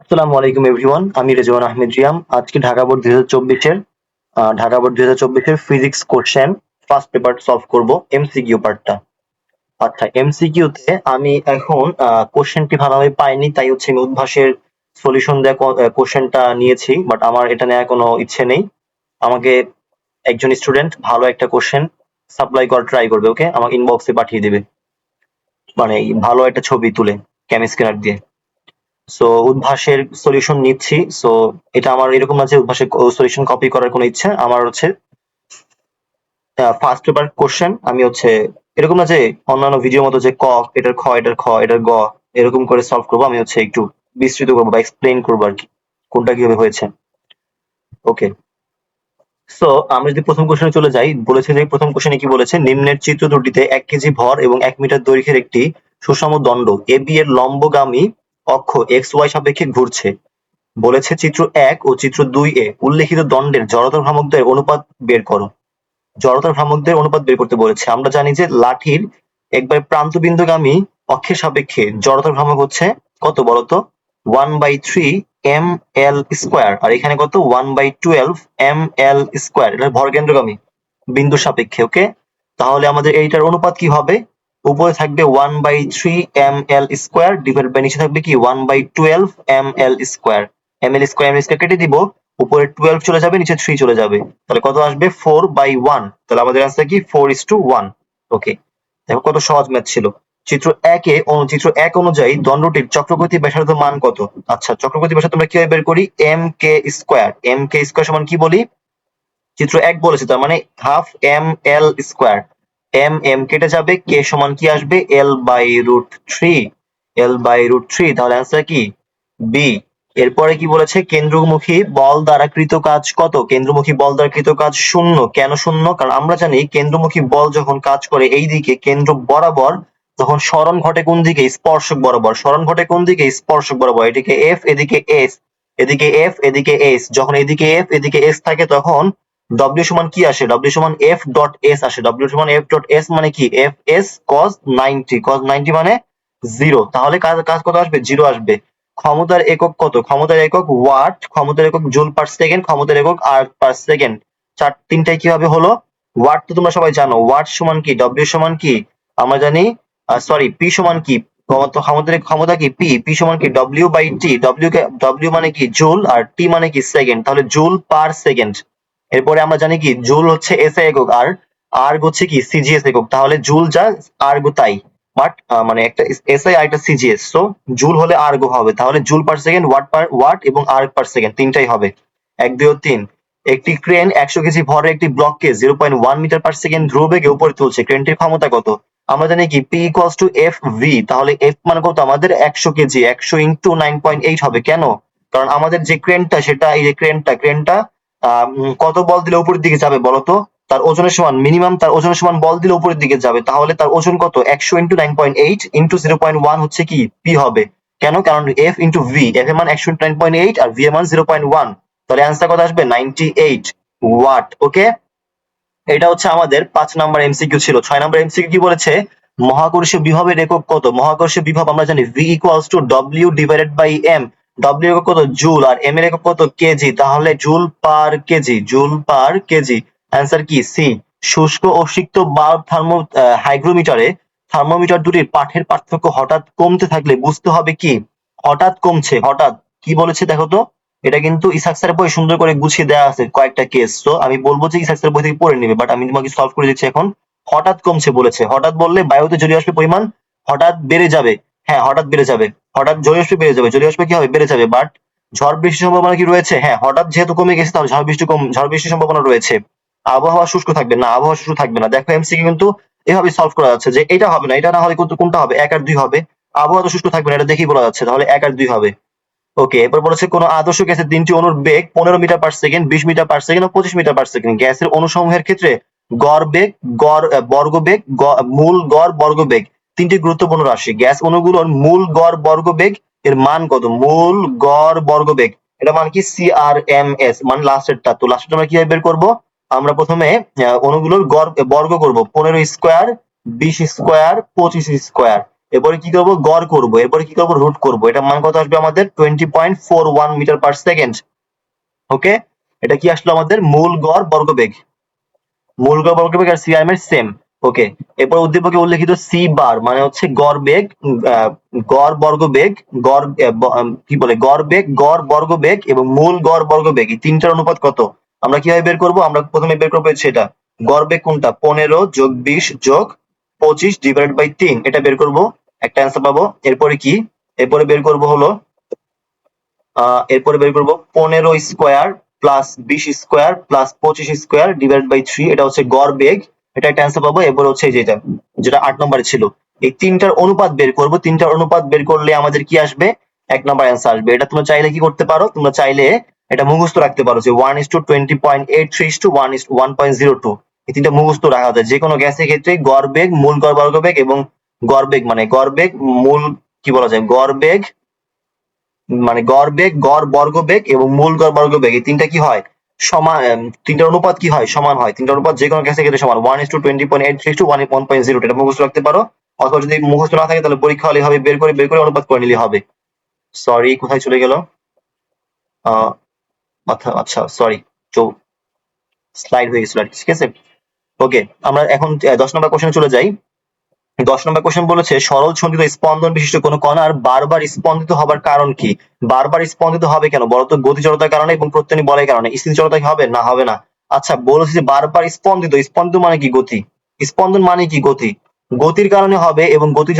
আসসালামু আলাইকুম এভরিওয়ান, আমি রেজওয়ান আহমেদ রিয়াম। আজকে ঢাকা বোর্ড 2024-এর physics question first paper solve করব, এমসিকিউ পার্টটা। আচ্ছা, এমসিকিউ তে আমি এখন কোশ্চেনটি ভালোভাবে পাইনি, তাই হচ্ছে আমি উদ্ভাসের সলিউশন দেওয়া কোশ্চেনটা নিয়েছি, বাট আমার এটা নেওয়ার কোনো ইচ্ছে নেই। আমাকে একজন স্টুডেন্ট ভালো একটা কোশ্চেন সাপ্লাই করার ট্রাই করবে, ওকে? আমাকে ইনবক্সে পাঠিয়ে দিবে, মানে ভালো একটা ছবি তুলে ক্যামেস্ক্যানার দিয়ে। সো উদ্ভাসের সলিউশন নিচ্ছি। সো এটা আমার এরকম না যে উদ্ভাসের সলিউশন কপি করার কোনো ইচ্ছা, আমার হচ্ছে ফার্স্ট পেপার কোশ্চেন আমি হচ্ছে এরকম না যে অন্যান্য ভিডিও মতো যে ক এটার খ এটার খ এটার গ এরকম করে সলভ করবো। আমি হচ্ছে একটু বিস্তৃত করবো বা এক্সপ্লেইন করবো আর কি কোনটা কিভাবে হয়েছে। ওকে, সো আমরা যদি প্রথম কোশ্চেনে চলে যাই, বলেছে যে প্রথম কোশ্চেনে কি বলেছে, নিম্নের চিত্র দুটিতে 1 কেজি ভর এবং 1 মিটার দৈর্ঘ্যের একটি সুষম দণ্ড এবি এর লম্বগামী অক্ষ এক্স ওয়াই সাপেক্ষে ঘুরছে। বলেছে চিত্র 1 ও চিত্র 2 এ উল্লেখিত দণ্ডের জড়তার ভ্রামকদের অনুপাত বের করো। জড়তার ভ্রামকদের অনুপাত বের করতে বলেছে। আমরা জানি যে লাঠির একবার প্রান্তবিন্দুগামী অক্ষের সাপেক্ষে জড়তার ভ্রামক হচ্ছে কত বলতো, 1/3 ml স্কয়ার, আর এখানে কত 1/12 ml স্কয়ার। এটা ভরকেন্দ্রগামী বিন্দুর সাপেক্ষে। ওকে, তাহলে আমাদের এইটার অনুপাত কি হবে? উপরে থাকবে 1/3 ml স্কয়ার ডিভাইড বাই নিচে থাকবে কি 1/12 ml স্কয়ার। ml স্কয়ার কেটে দিব, উপরে 12 চলে যাবে, নিচে 3 চলে যাবে, তাহলে কত আসবে 4/1। তাহলে আমাদের আনসার কি 4:1। ওকে, দেখো কত সহজ ম্যাথ ছিল। চিত্র 1 অনুযায়ী দণ্ডটির চক্রগতি ব্যাসার্ধ মান কত? আচ্ছা, চক্রগতি ব্যাসার্ধ আমরা কিভাবে বের করি? mk square. mk স্কয়ার সমান কি বলি? চিত্র 1 বলেছে, তার মানে হাফ ml স্কয়ার। m কেটে যাবে, k সমান কি আসবে? l/√3। l/√3, তাহলে आंसर কি বি। এরপরে কি বলেছে, কেন্দ্রমুখী বল দ্বারা কৃত কাজ কত? কেন্দ্রমুখী বল দ্বারা কৃত কাজ শূন্য। কেন শূন্য? কারণ আমরা জানি কেন্দ্রমুখী বল যখন কাজ করে এই দিকে কেন্দ্র বরাবর, তখন সরণ ঘটে কোন দিকে? স্পর্শক বরাবর। সরণ ঘটে কোন দিকে? স্পর্শক বরাবর। এদিকে এফ, এদিকে এস, এদিকে এফ, এদিকে এস। যখন এদিকে এফ এদিকে এস থাকে তখন W সমান কি আসে? W সমান F ডট S আসে। W সমান F ডট S মানে কি? F S cos 90। cos 90 মানে 0। তাহলে কাজ কত আসবে? 0 আসবে। ক্ষমতার একক কত? ক্ষমতার একক ওয়াট, ক্ষমতার একক জুল পার সেকেন্ড, ক্ষমতার একক আর্ক পার সেকেন্ড। তিনটাই কিভাবে হলো? ওয়াট তো তোমরা সবাই জানো, ওয়াট সমান কি? W সমান কি আমরা জানি, সরি, P সমান কি? ক্ষমতার ক্ষমতা কি? P সমান কি? W by T। W মানে কি? জুল, আর T মানে কি? সেকেন্ড। তাহলে জুল পার সেকেন্ড। এরপরে আমরা জানি কি জুল হচ্ছে এসআই একক, আর আর্গ হচ্ছে কি সিজিএস একক। তাহলে জুল যা আর্গ তাই, বাট মানে একটা এসআই আর একটা সিজিএস, সো জুল হলে আর্গ হবে। তাহলে joule per second, watt per watt এবং আর্গ পার সেকেন্ড তিনটাই হবে। 1, 2 ও 3। একটি ক্রেন 100 কেজি ভরের একটি ব্লককে 0.1 মিটার পার সেকেন্ড ধ্রুববেগে উপরে তুলছে। ক্রেনটির ক্ষমতা কত? আমরা জানি কি P equals to F V. তাহলে এফ মানে কত আমাদের? 100 কেজি, 100 ইন্টু 9.8 হবে। কেন? কারণ আমাদের যে ক্রেনটা, সেটা এই যে ক্রেনটা কত বল দিলে উপরের দিকে যাবে বলতো? তার ওজনের সমান, মিনিমাম তার ওজনের সমান বল দিলে উপরের দিকে যাবে। তাহলে তার ওজন কত? 100 ইন্টু 9.8 ইন্টু 0.1 হচ্ছে কি পি হবে। কেন? কারণ এফ ইন্টু ভি, এফ এর মান 100 ইন্টু 9.8 আর ভি এর মান 0.1। তাহলে অ্যান্সার কত আসবে? 98 ওয়াট। ওকে, এটা হচ্ছে আমাদের 5 নাম্বার এমসিকিউ ছিল। 6 নাম্বার এমসিকিউ কি বলেছে, মহাকর্ষীয় বিভবের একক কত? মহাকর্ষীয় বিভব আমরা জানি V equals to W divided by M। W একক কত? জুল, আর M এর একক কত? কেজি। তাহলে জুল পার KG, joule per KG. Answer কি সি। শুষ্ক ও সিক্ত বাল্ব হাইগ্রোমিটারে থার্মোমিটার দুটির পাঠের পার্থক্য হঠাৎ কমতে থাকলে বুঝতে হবে কি? হঠাৎ কমছে। হঠাৎ কি বলেছে দেখো তো? এটা কিন্তু ইসাক স্যারের বই সুন্দর করে গুছিয়ে দেওয়া আছে কয়েকটা কেস। তো আমি বলবো যে ইসাক স্যারের বই থেকে পড়ে নিবে, বাট আমি তোমাকে সলভ করে দিচ্ছি এখন। হঠাৎ কমছে বলেছে। হঠাৎ বললে বায়ুতে জলীয় বাষ্পের পরিমাণ হঠাৎ বেড়ে যাবে। হ্যাঁ, হঠাৎ বেড়ে যাবে। হঠাৎ জলীয় বাষ্প বেড়ে যাবে। জলীয় বাষ্প কি হবে? বেড়ে যাবে। বাট ঝড় বৃষ্টির সম্ভাবনা কি রয়েছে? হ্যাঁ, হঠাৎ যেহেতু কমে গেছে তাহলে ঝড় বৃষ্টির সম্ভাবনা রয়েছে। আবহাওয়া শুষ্ক থাকবে না, আবহাওয়া শুষ্ক থাকবে না। দেখো এমসিকিউ কিন্তু এভাবে সলভ করা যাচ্ছে যে এটা হবে না, এটা না হলে কিন্তু কোনটা হবে? 1 আর 2 হবে। আবহাওয়া তো শুষ্ক থাকবে না, এটা দেখেই বলা যাচ্ছে। তাহলে 1 আর 2 হবে। ওকে, এরপর বলেছে কোন আদর্শ গ্যাসের তিনটি অণুর বেগ 15 metre per second, 20 metre per second ও 25 মিটার পার সেকেন্ড। গ্যাসের অণুসমূহের ক্ষেত্রে গড় বেগ, বর্গবেগ, মূল গড় বর্গবেগ তিনটি গুরুত্বপূর্ণ রাশি। গ্যাস অণুগুলোর মূল গড় বর্গবেগ এর মান কত? মূল গড় বর্গবেগ এটা মান কি? CRMS, মানে লাস্টেরটা। তো লাস্টেরটা আমরা কিভাবে বের করবো? আমরা প্রথমে অণুগুলোর গড় বর্গ করব। 15 স্কয়ার, 20 স্কয়ার, 25 স্কয়ার। এরপরে কি করব, গড় করব, এরপরে কি করব, রুট করব। এটা মান কত আসবে আমাদের 20.41 মিটার পার সেকেন্ড। ওকে, এটা কি আসলো আমাদের মূল গড় বর্গবেগ। মূল গড় বর্গবেগ আর সিআরএম এর সেম। ওকে, এরপর উদ্দীপকে উল্লেখিত সি বার মানে হচ্ছে গড় বেগ, গড় বর্গবেগ, গড় কি বলে গড় বেগ, গড় বর্গবেগ এবং মূল গড় বর্গবেগ, এই তিনটার অনুপাত কত আমরা কিভাবে বের করব? আমরা প্রথমে বের করবো সেটা গড় বেগ কোনটা, 15 যোগ 20 যোগ 25 ডিভাইডেড বাই 3, এটা বের করব, একটা অ্যান্সার পাবো। এরপরে কি, এরপরে বের করব হলো এরপরে বের করব 15 square plus 20 square plus 25 square divided by 3, এটা হচ্ছে গড় বেগ, এটা একটা অ্যান্সার পাবো। এরপরে হচ্ছে যেটা যেটা 8 নম্বরে ছিল, এই তিনটার অনুপাত বের করব। তিনটার অনুপাত বের করলে আমাদের কি আসবে, 1 নম্বর অ্যান্সার আসবে। এটা তোমরা চাইলে কি করতে পারো, তোমরা চাইলে এটা মুখস্থ রাখতে পারো যে 1:20.83:1:1.02, এই তিনটা মুখস্থ রাখা যায়। যে কোনো গ্যাসের ক্ষেত্রে গড় বেগ, মূল গড় বর্গবেগ এবং গড় বেগ মানে গড় বেগ মূল কি বলা যায়, গড় বেগ মানে গড় বেগ, গড় বর্গবেগ এবং মূল গড় বর্গবেগ, এই তিনটা কি হয় সমান, তিনটার অনুপাত কি হয় সমান হয়। তিনটার অনুপাত যে কোনো গ্যাসের ক্ষেত্রে সমান, 1:20.83:1:1.02, এটা মুখস্থ রাখতে পারো। অথবা যদি মুখস্থ না থাকে তাহলে পরীক্ষা হলে হবে বের করে অনুপাত করে নিলে হবে। সরি, কোথায় চলে গেল, আচ্ছা সরি, স্লাইড হয়ে গেছিল আর কি, ঠিক আছে। ওকে, আমরা এখন 10 নম্বর কোশ্চেনে চলে যাই। 10 নম্বর কোশ্চেন বলেছে সরল সন্ধিত স্পন্দন বিশিষ্ট কোন কণার বারবার স্পন্দিত হবার কারণ কি? বারবার স্পন্দিত হবে কেন বলতো? গতি জড়তার কারণে এবং প্রত্যেনী বলের কারণে। স্থিতি জড়তা কি হবে? না, হবে না। আচ্ছা, বলেছে যে বারবার স্পন্দিত, স্পন্দিত মানে কি? গতি। স্পন্দন মানে কি? গতি। গতির কারণে হবে এবং গতি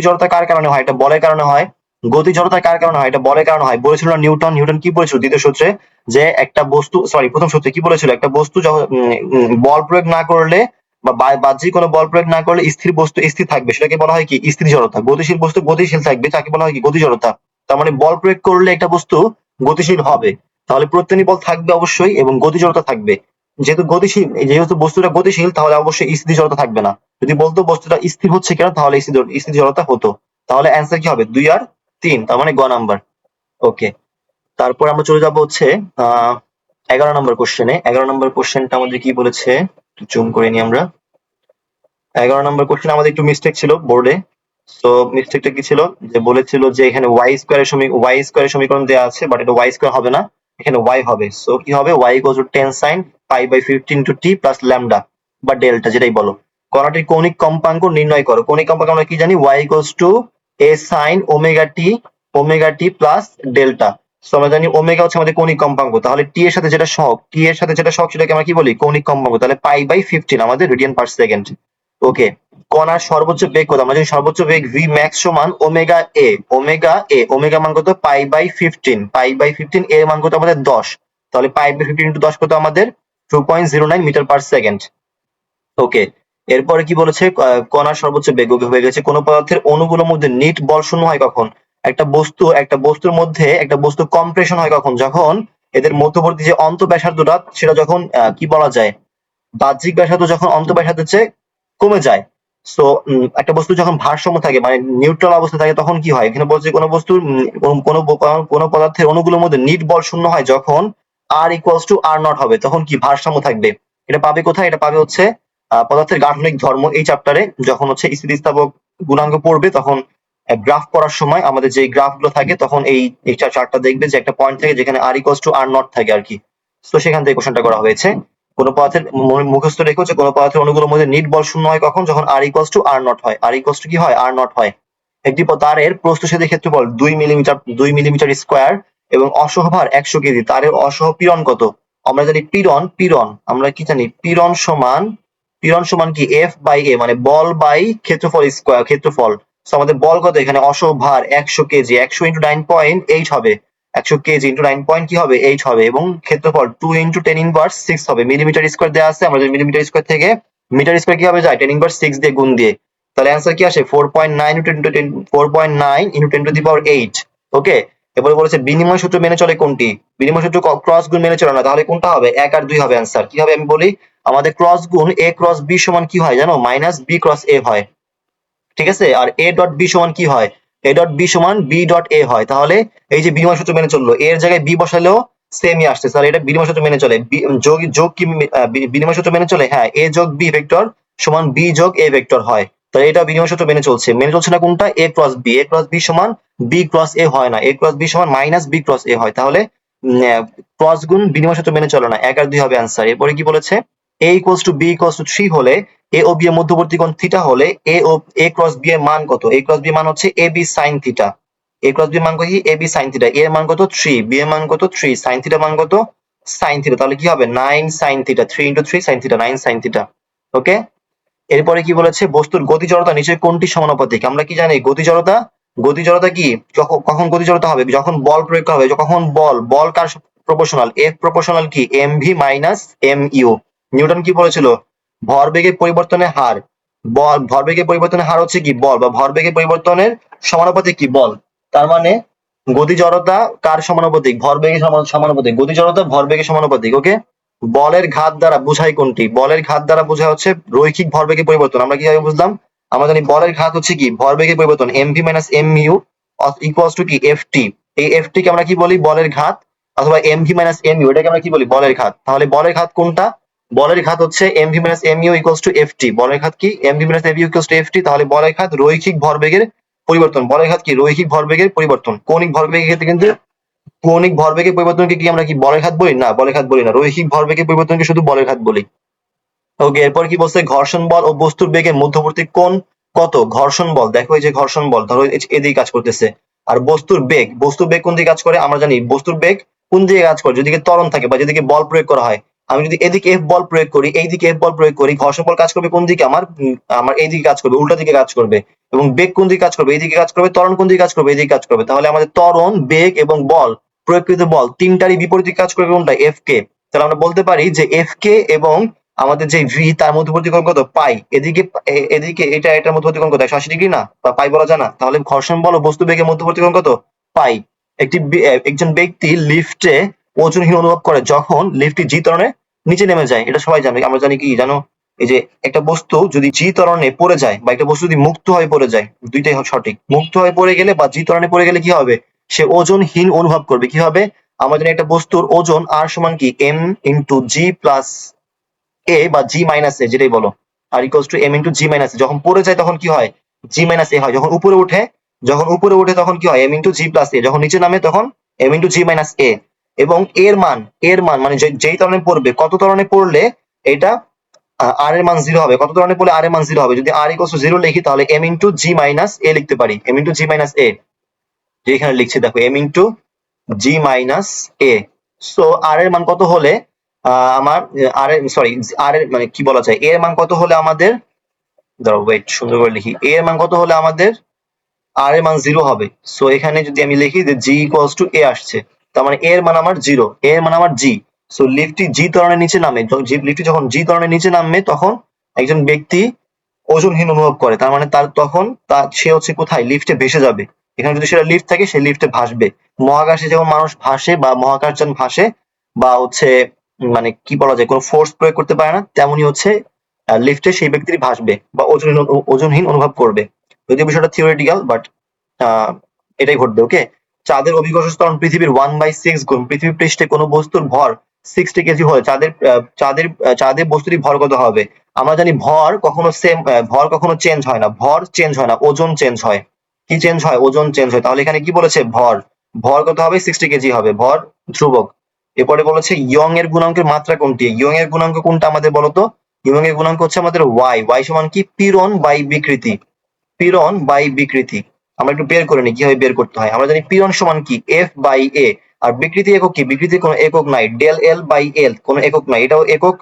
জড়তা কার কারণে হয়? এটা বলের কারণে হয়। গতি জড়তা কার কারণে হয়? এটা বলের কারণে হয়। বলেছিল না নিউটন, নিউটন কি বলেছিল দ্বিতীয় সূত্রে, যে একটা বস্তু, সরি প্রথম সূত্রে কি বলেছিল, একটা বস্তু যখন বল প্রয়োগ না করলে বা বাহ্যিক কোনো বল প্রয়োগ না করলে স্থির বস্তু স্থির থাকবে, সেটাকে বলা হয় কি? স্থির জড়তা। গতিশীল বস্তু গতিশীল থাকবে, তাকে বলা হয় কি? গতি জড়তা। তার মানে বল প্রয়োগ করলে একটা বস্তু গতিশীল হবে, তাহলে প্রত্যেনী বল থাকবে অবশ্যই এবং গতি জড়তা থাকবে। যেহেতু বস্তুটা গতিশীল তাহলে অবশ্যই স্থিতি জড়তা থাকবে না। যদি বলতো বস্তুটা স্থির হচ্ছে কেন, তাহলে স্থিতি জড়তা হতো। তাহলে অ্যান্সার কি হবে? 2 আর 3, তার মানে গ নাম্বার। ওকে, তারপর আমরা চলে যাব হচ্ছে 11 নম্বর কোশ্চেনে। 11 নম্বর কোশ্চেনটা আমাদের কি বলেছে, একটু জুম করে নিই আমরা। 11 নম্বর কোশ্চেন আমাদের একটু মিস্টেক ছিল বোর্ডে। সো মিস্টেকটা কি ছিল, যে বলেছিল যে এখানে ওয়াই স্কয়ারের সমীকরণ দেওয়া আছে, বাট এটা ওয়াই স্কয়ার হবে না, এখানে ওয়াই হবে। সো কি হবে, y = 10 sin π/15 * t + ল্যামডা বা ডেল্টা যেটাই বলো। কণাটির কৌণিক কম্পাঙ্ক নির্ণয় করো। কৌণিক কম্পাঙ্ক আমরা কি জানি, y = a sin omega t plus delta. So আমরা জানি ওমেগা হচ্ছে আমাদের কৌণিক কম্পাঙ্ক, তাহলে টি এর সাথে যেটা সহগ সেটাকে আমরা কি বলি? কৌণিক কম্পাঙ্ক। তাহলে π/15 আমাদের রেডিয়ান পার সেকেন্ড। ওকে, কণার সর্বোচ্চ বেগ কত? আমরা জানি সর্বোচ্চ বেগ v max সমান ওমেগা a। ওমেগা মান কত? π/15 এর মান কত আমাদের 10। তাহলে π/15 * 10 কত আমাদের? 2.09 মিটার পার সেকেন্ড। ওকে, এরপরে কি বলেছে, কণার সর্বোচ্চ বেগ হয়ে গেছে। কোন পদার্থের অণুগুলোর মধ্যে নিট বল শূন্য হয় কখন? একটা বস্তুর মধ্যে একটা বস্তু কম্প্রেশন হয় কখন? যখন এদের মধ্যবর্তী যে অন্তঃব্যাসার্ধটা সেটা যখন কি বলা যায়, বাহ্যিক ব্যাসার্ধ যখন অন্তঃব্যাসার্ধের চেয়ে কমে যায়। সো একটা বস্তু যখন ভারসাম্য থাকে মানে নিউট্রাল অবস্থা থাকে তখন কি হয়? এখানে বলছে কোন বস্তুর কোন পদার্থের অণুগুলোর মধ্যে নিট বল শূন্য হয় যখন r = r0 হবে, তখন কি ভারসাম্য থাকবে। এটা পাবে কোথায়? এটা পাবে হচ্ছে পদার্থের গাঠনিক ধর্ম এই চ্যাপ্টারে, যখন হচ্ছে স্থিতিস্থাপক গুণাঙ্ক পড়বে তখন গ্রাফ করার সময় আমাদের যে গ্রাফ গুলো থাকে তখন এই চার্টটা দেখবে যে একটা পয়েন্ট থাকে যেখানে r = r0 থাকে আর কি। তো সেখান থেকে কোশ্চেনটা করা হয়েছে। কোন পদার্থের মুখস্থ রেখে হচ্ছে কোন পদার্থের অণুগুলোর মধ্যে নিট বল শূন্য হয় কখন? যখন r = r0 হয়। কি হয়? r0 হয়। একটি তারের প্রস্থচ্ছেদের ক্ষেত্রফল 2 মিলিমিটার স্কয়ার এবং অসহ ভার 100 কেজি। তারের অসহ পীড়ন কত? আমরা জানি পীড়ন আমরা কি জানি, পীড়ন সমান কি F/A, মানে বল বাই ক্ষেত্রফল। সো আমাদের বল কত? এখানে অসহ ভার 100 কেজি, 100 * 9.8 হবে, 100 কেজি * 9 কি হবে? 8 হবে, এবং ক্ষেত্রফল 2 × 10⁻⁶ হবে। মিলিমিটার স্কয়ার দেওয়া আছে, আমাদের মিলিমিটার স্কয়ার থেকে মিটার স্কয়ার কিভাবে যায়? 10⁻⁶ দিয়ে গুণ দিয়ে। তাহলে অ্যান্সার কি আসে? 4.9 × 10⁸। ওকে, এরপরে বলেছে বিনিময় সূত্র মেনে চলে কোনটি? বিনিময় সূত্র ক্রস গুণ মেনে চলে না, তাহলে কোনটা হবে? 1 আর 2 হবে অ্যান্সার। কি হবে আমি বলি, আমাদের ক্রস গুণ a × b সমান কি হয় জানো? -b × a হয়, ঠিক আছে। আর a.b সমান কি হয়? a.b সমান b.a হয়। তাহলে এই যে বিনিময় সূত্র মেনে চললো, এর জায়গায় b বসালেও সেমই আসছে, তাহলে এটা বিনিময় সূত্র মেনে চলে। যোগ কি বিনিময় সূত্র মেনে চলে? হ্যাঁ, a + b ভেক্টর সমান b + a ভেক্টর হয়। তাহলে এটা বিনিময় সূত্র মেনে চলছে না কোনটা, এ ক্রস বি, এ ক্রস বি সমান বি ক্রস এ হয় না, এ ক্রস বি সমান মাইনাস বি ক্রস এ হয়। তাহলে ক্রস গুণ বিনিময় সূত্র মেনে চলে না, 1 আর 2 হবে অ্যান্সার। এরপরে কি বলেছে, A equals to B equals to 3 হলে এ ও বি এর মধ্যবর্তী কোণ থিটা হলে এ ক্রস বি এর মান কত, এ ক্রস বি মান হচ্ছে A B sine theta, A cross B মান কত, এ বি সাইন থিটা, এর মান কত 3, বি এর মান কত 3, সাইন থিটা মান কত সাইন থিটা, তাহলে কি হবে 9 sine theta, 3 into 3 sine theta, 9 sine theta. Okay, এরপরে কি বলেছে, বস্তুর গতি জড়তা নিচের কোনটি সমানুপাতিক। আমরা কি জানি গতি জড়তা কি, কখন গতি জড়তা হবে, যখন বল প্রয়োগ করা হবে, কখন বল কার প্রপোর্শনাল, এফ প্রপোর্শনাল কি M V minus M U. Newton কি বলেছিল, ভরবেগের পরিবর্তনের হার, ভরবেগের পরিবর্তনের হার হচ্ছে কি বল, বা ভরবেগের পরিবর্তনের সমানুপাতিক কি বল। তার মানে গতি জড়তা কার সমানুপাতিক, ভরবেগের সমানুপাতিক, গতি জড়তা ভরবেগের সমানুপাতিক। ওকে, বলের ঘাত দ্বারা বোঝায় কোনটি, বলের ঘাত দ্বারা বোঝায় হচ্ছে রৈখিক ভরবেগের পরিবর্তন। আমরা কিভাবে বুঝলাম, আমরা জানি বলের ঘাত হচ্ছে কি ভরবেগের পরিবর্তন, M V minus M U equals to কি এফ টি। এই এফ টি কে আমরা কি বলি, বলের ঘাত, অথবা M V minus M U, এটাকে আমরা কি বলি, বলের ঘাত। তাহলে বলের ঘাত কোনটা, বলের ঘাত হচ্ছে M V minus M U equals to F T, বলের ঘাত কি M V minus M U equals to F T. তাহলে বলের ঘাত রৈখিক ভরবেগের পরিবর্তন, বলের ঘাত কি রৈখিক ভরবেগের পরিবর্তন। কৌণিক ভরবেগের ক্ষেত্রে কিন্তু কৌণিক ভরবেগের পরিবর্তনকে কি আমরা কি বলের ঘাত বলি, না বলের ঘাত বলি না, রৈখিক ভরবেগের পরিবর্তনকে শুধু বলের ঘাত বলি। ওকে, এরপর কি বলছে, ঘর্ষণ বল ও বস্তুর বেগের মধ্যবর্তী কোণ কত। ঘর্ষণ বল, দেখো এই যে ঘর্ষণ বল ধরো এদিকে কাজ করতেছে, আর বস্তুর বেগ কোন দিকে কাজ করে, আমরা জানি বস্তুর বেগ কোন দিকে কাজ করে, যেদিকে ত্বরণ থাকে বা যেদিকে বল প্রয়োগ করা হয়। আমি যদি এদিকে এফ বল প্রয়োগ করি, এইদিকে এফ বল প্রয়োগ করি, ঘর্ষণ বল কাজ করবে কোন দিকে, আমার এইদিকে কাজ করবে, উল্টা দিকে কাজ করবে। এবং বেগ কোন দিকে কাজ করবে, এইদিকে কাজ করবে। ত্বরণ কোন দিকে কাজ করবে, এইদিকে কাজ করবে। তাহলে আমাদের ত্বরণ, বেগ এবং বল, প্রয়োগকৃত বল তিনটারই বিপরীত কাজ করবে কোনটা, এফ কে। তাহলে আমরা বলতে পারি যে এফ কে এবং আমাদের যে ভি তার মধ্যবর্তী কোণ কত, পাই। এদিকে এটার মধ্যবর্তী কোণ কত, 180 ডিগ্রি না, বা পাই বলা যায় না। তাহলে ঘর্ষণ বল ও বস্তু বেগের মধ্যবর্তী কোণ কত, পাই। একজন ব্যক্তি লিফটে ওজনহীন অনুভব করে যখন লিফটটি জি ত্বরণে নিচে নেমে যায়। এটা সবাই জানে, আমরা জানি কি জানো, এই যে একটা বস্তু যদি জি ত্বরণে পড়ে যায়, বা একটা বস্তু যদি মুক্ত হয়ে পড়ে যায়, দুইটাই সঠিক, মুক্ত হয়ে পড়ে গেলে বা জি ত্বরণে পড়ে গেলে কি হবে, সে ওজনহীন অনুভব করবে। কি হবে, আমরা জানি একটা বস্তুর ওজন আর সমান কি M into G plus A বা জি মাইনাস এ, যেটাই বলো, আর equals to M into G minus A. যখন পড়ে যায় তখন কি হয়, জি মাইনাস এ হয়। যখন উপরে ওঠে তখন কি হয়, এম ইন্টু জি প্লাস এ। যখন নিচে নামে তখন এম ইন্টু জি মাইনাস এ। এবং এর মান মানে যেই ত্বরণে পড়বে, কত ত্বরণে পড়লে এটা আর এর মান 0 হবে, কত ত্বরণে পড়লে আর এর মান 0 হবে। যদি আর ইকুয়ালস টু 0 লিখি তাহলে এম ইন্টু জি মাইনাস এ লিখতে পারি, এম ইন্টু জি মাইনাস এ, যে এখানে লিখছি দেখো এম ইন্টু জি মাইনাস এ। সো আর এর মান কত হলে আমার আর এর সরি আর এর মানে কি বলা যায়, এর মান কত হলে আমাদের, দাঁড়াও ওয়েট সুন্দর করে লিখি, এর মান কত হলে আমাদের আর এর মান 0 হবে। সো এখানে যদি আমি লিখি যে জি ইকুয়ালস টু এ আসছে, তার মানে এর মান আমার 0, এর মান আমার জি। সো লিফটটি জি ত্বরণের নিচে নামে, লিফটটি যখন জি ত্বরণের নিচে নামবে তখন একজন ব্যক্তি ওজনহীন অনুভব করে। তার মানে সে হচ্ছে কোথায়, লিফটে ভেসে যাবে। এখানে যদি সেটা লিফট থাকে, সে লিফটে ভাসবে। মহাকাশে যেমন মানুষ ভাসে বা মহাকাশযান ভাসে, বা হচ্ছে মানে কি বলা যায়, কোনো ফোর্স প্রয়োগ করতে পারে না, তেমনি হচ্ছে লিফটে সেই ব্যক্তি ভাসবে বা ওজনহীন অনুভব করবে। যদিও বিষয়টা থিওরিটিক্যাল, বাট এটাই ঘটবে। ওকে, চাঁদের অভিকর্ষ ত্বরণ পৃথিবীর 1/6 গুণ। পৃথিবী পৃষ্ঠে কোনো বস্তুর ভর 60 কেজি হলে চাঁদের বস্তুটির ভর কত হবে। আমরা জানি ভর কখনো চেঞ্জ হয় না, ভর চেঞ্জ হয় না, ওজন চেঞ্জ হয়। কি চেঞ্জ হয়, ওজন চেঞ্জ হয়। তাহলে এখানে কি বলেছে, ভর কত হবে, 60 কেজি হবে, ভর ধ্রুবক। এরপরে বলেছে ইয়ং এর গুণাঙ্কের মাত্রা কোনটি। ইয়ং এর গুণাঙ্ক কোনটা আমাদের বলতো, ইয়ং এর গুণাঙ্ক হচ্ছে আমাদের ওয়াই সমান কি পীড়ন বাই বিকৃতি, পীড়ন বাই বিকৃতি। আমরা একটু বের করে নিই কিভাবে বের করতে হয়। আমরা জানি পীড়ন সমান কি এফ বাই এ, আর বিকৃতি একক কি, বিকৃতির কোনো একক নাই, ডেল এল বাই এল কোনো একক নাই, এটাও একক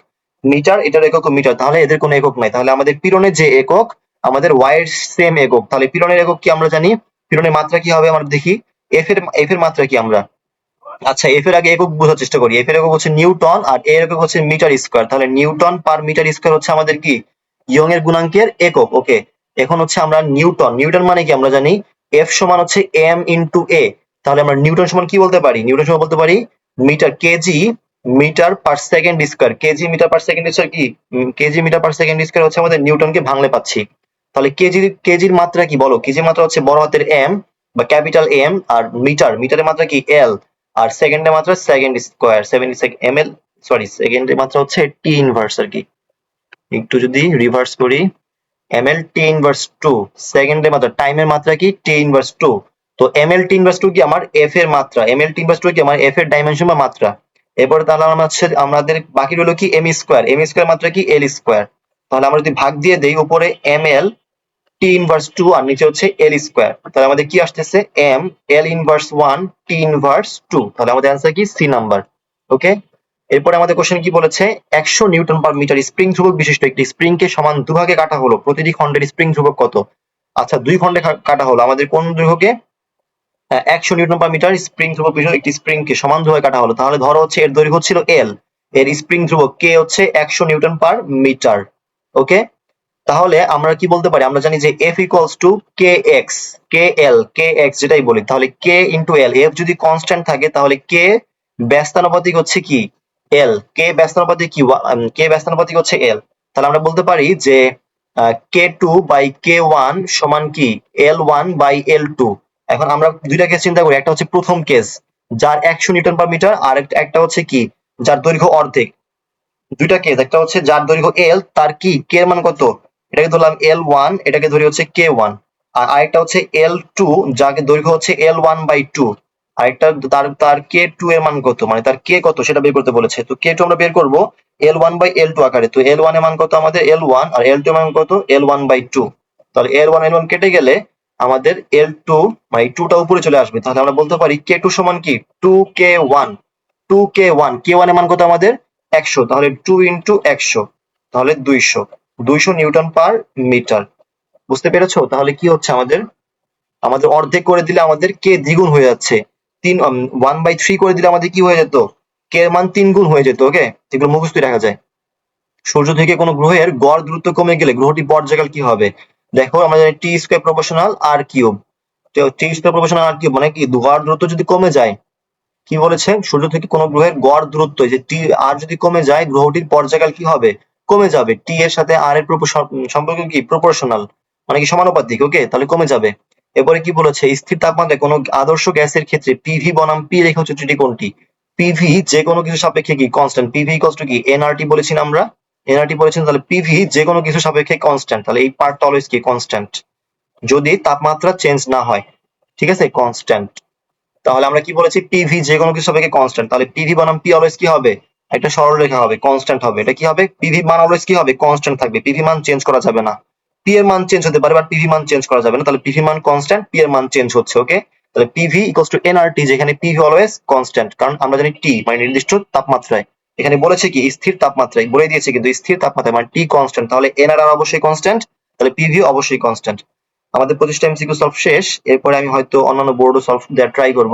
মিটার, এটার একক মিটার, তাহলে এদের কোনো একক নাই। তাহলে আমাদের পীড়নের যে একক, আমাদের ওয়াই এর সেম একক। তাহলে পীড়নের একক কি আমরা জানি, পীড়নের মাত্রা কি হবে আমরা দেখি, এফ এর মাত্রা কি আমরা, আচ্ছা এফ এর আগে একক বোঝার চেষ্টা করি। এফ এর একক হচ্ছে নিউটন, আর এর একক হচ্ছে মিটার স্কয়ার। তাহলে নিউটন পার মিটার স্কয়ার হচ্ছে আমাদের কি ইয়ং এর গুণাঙ্কের একক। ওকে, এখন হচ্ছে আমরা নিউটন মানে কি আমরা জানি এফ সমান হচ্ছে এম ইন্টু এ। তাহলে আমরা নিউটন সমান কি বলতে পারি, নিউটন সমান বলতে পারি metre per second square. Kg metre per second square কি, kg metre per second square হচ্ছে আমাদের নিউটনকে ভাঙলে পাচ্ছি। তাহলে কেজির মাত্রা কি বলো, কেজির মাত্রা হচ্ছে বড় হাতের এম বা ক্যাপিটাল এম, আর মিটারের মাত্রা কি এল, আর সেকেন্ডের মাত্রা second square, M L, sorry সেকেন্ডের মাত্রা হচ্ছে টি ইনভার্স আর কি। একটু যদি রিভার্স করি, ml t ইনভার্স 2 সেকেন্ডের মাত্রা টাইমের মাত্রা কি t ইনভার্স 2 তো ml t ইনভার্স 2 কি আমার f এর মাত্রা ml t ইনভার্স 2 কি আমার f এর ডাইমেনশন বা মাত্রা এরপর তাহলে আমাদের বাকি রইল কি m স্কয়ার মাত্রা কি l স্কয়ার তাহলে আমরা যদি ভাগ দিয়ে দেই উপরে ml t ইনভার্স 2 আর নিচে হচ্ছে l স্কয়ার তাহলে আমাদের কি আসতেছে m l inverse 1 t inverse 2 তাহলে আমাদের आंसर কি সি নাম্বার ওকে এরপর আমাদের কোশ্চেন কি বলেছে 100 নিউটন পার মিটার স্প্রিং ধ্রুবক বিশিষ্ট একটি স্প্রিং কে সমান দুভাগে কাটা হলো প্রতিটি খণ্ডের স্প্রিং ধ্রুবক কত আচ্ছা দুই খণ্ডে কাটা হলো আমাদের কোন দৈর্ঘ্যকে 100 নিউটন পার মিটার স্প্রিং ধ্রুবক বিশিষ্ট একটি স্প্রিং কে সমান দুভাগে কাটা হলো তাহলে ধরো হচ্ছে এর দৈর্ঘ্য ছিল l এর স্প্রিং ধ্রুবক k হচ্ছে 100 নিউটন পার মিটার ওকে তাহলে আমরা কি বলতে পারি আমরা জানি যে f equals to kx kx যেটাই বলি তাহলে k into l f যদি কনস্ট্যান্ট থাকে তাহলে k ব্যস্তানুপাতিক হচ্ছে কি l k ব্যস্তানুপাতিক কি k ব্যস্তানুপাতিক হচ্ছে l তাহলে আমরা বলতে পারি যে k2 by k1 সমান কি l1 by l2 এখন আমরা দুইটা কেস চিন্তা করি একটা হচ্ছে প্রথম কেস যার 100 নিউটন পার মিটার আর একটা হচ্ছে কি যার দৈর্ঘ্য অর্ধেক দুইটা কেস একটা হচ্ছে যার দৈর্ঘ্য l তার কি k এর মান কত এটাকে ধরলাম l1 এটাকে ধরি হচ্ছে k1 আর আরেকটা হচ্ছে l2 যাকে দৈর্ঘ্য হচ্ছে l1/2 আরেকটা তার k2 এর মান কত মানে তার k কত সেটা বের করতে বলেছে তো k2 আমরা বের করব l1/l2 আকারে তো l1 এর মান কত আমাদের l1 আর l2 এর মান কত l1/2 তাহলে l1 কেটে গেলে আমাদের l2 মানে 2 টা উপরে চলে আসবে তাহলে আমরা বলতে পারি k2 সমান কি 2k1 k1 এর মান কত আমাদের 100 তাহলে 2 into 100 তাহলে 200 নিউটন পার মিটার বুঝতে পেরেছো তাহলে কি হচ্ছে আমাদের আমাদের অর্ধেক করে দিলে আমাদের কে দ্বিগুণ হয়ে যাচ্ছে 1/3 করে দিলে আমাদের কি হয়ে যেত কে এর মান 3 গুণ হয়ে যেত ওকে এগুলো মুখস্থই রাখা যায় সূর্য থেকে কোনো গ্রহের গড় দূরত্ব কমে গেলে গ্রহটি পর্যায়কাল কি হবে দেখো আমরা জানি টি স্কয়ার প্রপোর্শনাল আর কিউব তো টি স্কয়ার প্রপোর্শনাল আর কিউব মানে কি গড় দূরত্ব যদি কমে যায় কি বলেছে সূর্য থেকে কোন গ্রহের গড় দূরত্ব যে টি আর যদি কমে যায় গ্রহটির পর্যায়কাল কি হবে কমে যাবে টি এর সাথে আর এর সম্পর্ক কি প্রপোর্শনাল মানে কি সমানুপাতিক ওকে তাহলে কমে যাবে এরপরে কি বলেছে স্থির তাপমাত্রায় কোন আদর্শ গ্যাসের ক্ষেত্রে পিভি বনাম পি রেখা সূত্রটি কোনটি পিভি যে কোনো কিছু সাপেক্ষে কি কনস্ট্যান্ট পিভি ইকুয়ালস টু কি এনআরটি বলেছি না আমরা এনআরটি বলেছেন তাহলে পিভি যে কোনো কিছু সাপেক্ষে কনস্ট্যান্ট তাহলে এই পার্টটা অলওয়েজ কি কনস্ট্যান্ট যদি তাপমাত্রা চেঞ্জ না হয় ঠিক আছে কনস্ট্যান্ট তাহলে আমরা কি বলেছি পিভি যে কোনো কিছু সাপেক্ষে কনস্ট্যান্ট তাহলে পিভি বনাম পি অলওয়েজ কি হবে একটা সরলরেখা হবে কনস্ট্যান্ট হবে এটা কি হবে পিভি মান অলওয়েজ কি হবে কনস্ট্যান্ট থাকবে পিভি মান চেঞ্জ করা যাবে না পি এর মান চেঞ্জ হতে পারে বাট পিভি মান চেঞ্জ করা যাবে না তাহলে পিভি মান কনস্ট্যান্ট পি এর মান চেঞ্জ হচ্ছে ওকে তাহলে পিভি ইকুয়ালস টু এনআরটি যেখানে পিভি অলওয়েজ কনস্ট্যান্ট কারণ আমরা জানি টি মানে নির্দিষ্ট তাপমাত্রায় এখানে বলেছে কি স্থির তাপমাত্রায় বলে দিয়েছে কিন্তু স্থির তাপমাত্রায় মানে টি কনস্ট্যান্ট তাহলে এনআর অবশ্যই কনস্ট্যান্ট তাহলে পিভি অবশ্যই কনস্ট্যান্ট আমাদের 25টা এমসিকিউ সলভ শেষ এরপরে আমি হয়তো অন্যান্য বোর্ডও সলভ দেওয়ার ট্রাই করব